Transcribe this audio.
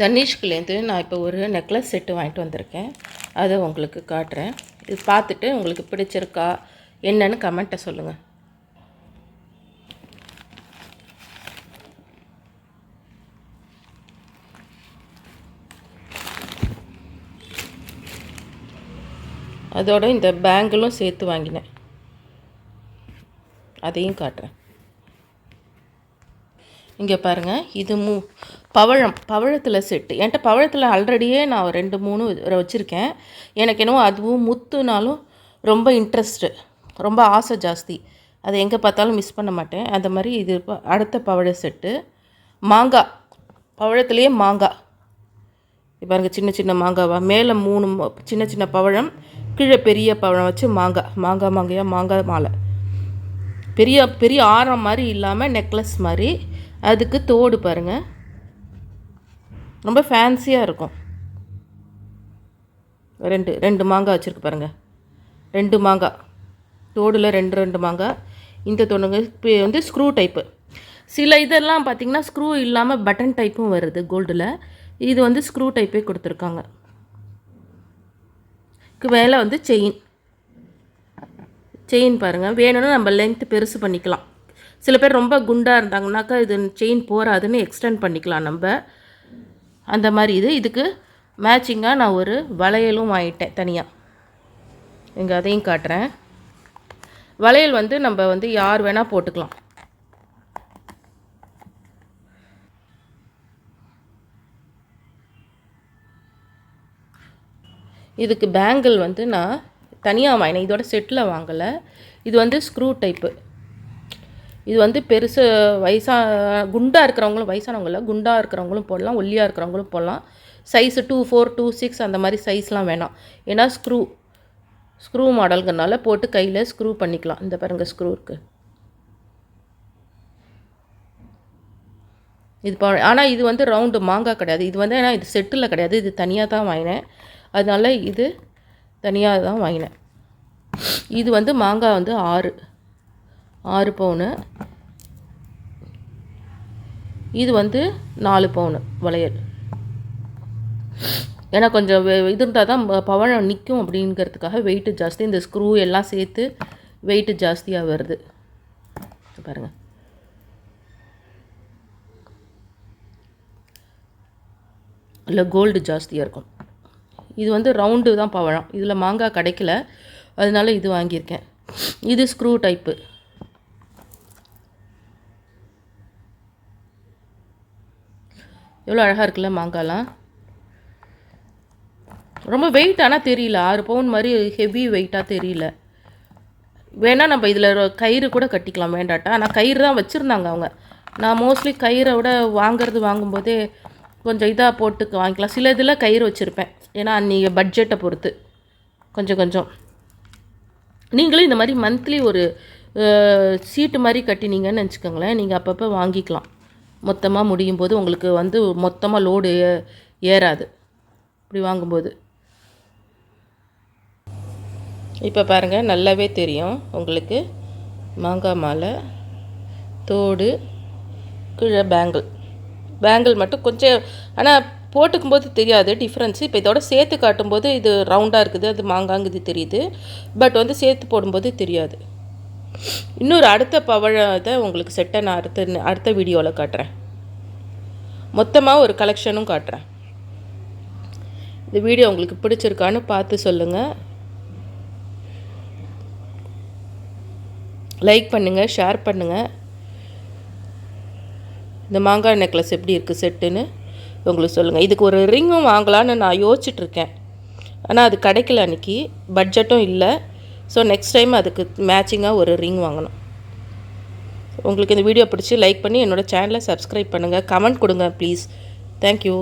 தனிஷ்குலேருந்து நான் இப்போ ஒரு நெக்லஸ் செட்டு வாங்கிட்டு வந்திருக்கேன். அதை உங்களுக்கு காட்டுறேன். இது பார்த்துட்டு உங்களுக்கு பிடிச்சிருக்கா என்னன்னு கமெண்ட்டை சொல்லுங்கள். அதோட இந்த பேங்கிளும் சேர்த்து வாங்கினேன், அதையும் காட்டுறேன். இங்கே பாருங்கள், இது பவழத்தில் செட்டு. என்கிட்ட பவழத்தில் ஆல்ரெடியே நான் 2-3 வச்சுருக்கேன். எனக்கு என்னவோ அதுவும் முத்துனாலும் ரொம்ப இன்ட்ரெஸ்ட்டு, ரொம்ப ஆசை ஜாஸ்தி. அதை எங்கே பார்த்தாலும் மிஸ் பண்ண மாட்டேன். அந்த மாதிரி இது அடுத்த பவழ செட்டு. மாங்காய், பவழத்துலேயே மாங்காய் பாருங்கள், சின்ன சின்ன மாங்காவா, மேலே 3 சின்ன சின்ன பவழம், கீழே பெரிய பவழம் வச்சு மாங்காய் மாலை. பெரிய பெரிய ஆரம் மாதிரி இல்லாமல் நெக்லஸ் மாதிரி. அதுக்கு தோடு பாருங்கள், ரொம்ப ஃபேன்சியாக இருக்கும். ரெண்டு மாங்காய் வச்சுருக்கு பாருங்கள், 2 மாங்காய் தோடில் 2 மாங்காய். இந்த தோடுங்க வந்து ஸ்க்ரூ டைப்பு. சில இதெல்லாம் பார்த்திங்கன்னா ஸ்க்ரூ இல்லாமல் பட்டன் டைப்பும் வருது கோல்டில். இது வந்து ஸ்க்ரூ டைப்பே கொடுத்துருக்காங்க. மேலே வந்து செயின் பாருங்கள், வேணும்னா நம்ம லென்த்து பெருசு பண்ணிக்கலாம். சில பேர் ரொம்ப குண்டாக இருந்தாங்கனாக்கா இது செயின் போகாதுன்னு எக்ஸ்டெண்ட் பண்ணிக்கலாம் நம்ம. அந்த மாதிரி இதுக்கு மேட்சிங்காக நான் ஒரு வளையலும் வாங்கிட்டேன் தனியாக. இங்கே அதையும் காட்டுறேன். வளையல் வந்து நம்ம வந்து யார் வேணால் போட்டுக்கலாம். இதுக்கு பேங்கிள் வந்து நான் தனியாக வாங்கினேன், இதோட செட்டில் வாங்கலை. இது வந்து ஸ்க்ரூ டைப்பு. இது வந்து பெருசு குண்டாக இருக்கிறவங்களும், வயசானவங்கள குண்டாக இருக்கிறவங்களும் போடலாம், ஒல்லியாக இருக்கிறவங்களும் போடலாம். சைஸு 2-4, 2-6 அந்த மாதிரி சைஸ்லாம் வேணாம். ஏன்னா ஸ்க்ரூ மாடலுங்கிறனால போட்டு கையில் ஸ்க்ரூ பண்ணிக்கலாம். இந்த பாருங்கள், ஸ்க்ரூ இருக்குது. இது ஆனால் இது வந்து ரவுண்டு மாங்காய் கிடையாது. இது வந்து ஏன்னா இது செட்டில் கிடையாது, இது தனியாக தான் வாங்கினேன். அதனால் இது தனியாக தான் வாங்கினேன். இது வந்து மாங்காய் வந்து 6 பவுனு. இது வந்து 4 பவுனு வளையல். ஏன்னா கொஞ்சம் இது இருந்தால் தான் பவழம் நிற்கும் அப்படிங்கிறதுக்காக வெயிட்டு ஜாஸ்தி. இந்த ஸ்க்ரூ எல்லாம் சேர்த்து வெயிட்டு ஜாஸ்தியாக வருது பாருங்கள். இல்லை கோல்டு ஜாஸ்தியாக இருக்கும். இது வந்து ரவுண்டு தான் பவழம். இதில் மாங்காய் கிடைக்கல, அதனால இது வாங்கியிருக்கேன். இது ஸ்க்ரூ டைப்பு. எவ்வளோ அழகாக இருக்குல்ல மாங்காய்லாம். ரொம்ப வெயிட் ஆனால் தெரியல, 6 பவுன் மாதிரி ஹெவி வெயிட்டாக தெரியல. வேணால் நம்ம இதில் கயிறு கூட கட்டிக்கலாம் வேண்டாட்டா. ஆனால் கயிறு தான் வச்சுருந்தாங்க அவங்க. நான் மோஸ்ட்லி கயிறை விட வாங்கும்போதே கொஞ்சம் இதாக போட்டு வாங்கிக்கலாம். சில இதில் கயிறு வச்சுருப்பேன், ஏன்னா நீங்கள் பட்ஜெட்டை பொறுத்து கொஞ்சம். நீங்களும் இந்த மாதிரி மந்த்லி ஒரு சீட்டு மாதிரி கட்டினீங்கன்னு வச்சுக்கோங்களேன், நீங்கள் அப்பப்போ வாங்கிக்கலாம். மொத்தமாக முடியும் போது உங்களுக்கு வந்து மொத்தமாக லோடு ஏறாது இப்படி வாங்கும்போது. இப்போ பாருங்கள், நல்லாவே தெரியும் உங்களுக்கு. மாங்காய் மாலை, தோடு, கீழே பேங்கிள் மட்டும் கொஞ்சம், ஆனால் போட்டுக்கும்போது தெரியாது டிஃப்ரென்ஸு. இப்போ இதோட சேர்த்து காட்டும்போது இது ரவுண்டாக இருக்குது, அது மாங்காங்குது தெரியுது. பட் வந்து சேர்த்து போடும்போது தெரியாது. இன்னொரு அடுத்த பவழத்தை உங்களுக்கு செட்டை நான் அடுத்த வீடியோவில் காட்டுறேன். மொத்தமாக ஒரு கலெக்ஷனும் காட்டுறேன். இந்த வீடியோ உங்களுக்கு பிடிச்சிருக்கான்னு பார்த்து சொல்லுங்கள். லைக் பண்ணுங்கள், ஷேர் பண்ணுங்கள். இந்த மாங்காய் நெக்லஸ் எப்படி இருக்குது செட்டுன்னு உங்களுக்கு சொல்லுங்கள். இதுக்கு ஒரு ரிங்கும் வாங்கலான்னு நான் யோசிச்சுட்ருக்கேன், ஆனால் அது கிடைக்கல அன்றைக்கி, பட்ஜெட்டும் இல்லை. ஸோ நெக்ஸ்ட் டைம் அதுக்கு மேட்சிங்காக ஒரு ரிங் வாங்கணும். உங்களுக்கு இந்த வீடியோ பிடிச்சி லைக் பண்ணி என்னோடய சேனலை சப்ஸ்கிரைப் பண்ணுங்கள், கமெண்ட் கொடுங்க ப்ளீஸ். தேங்க்யூ.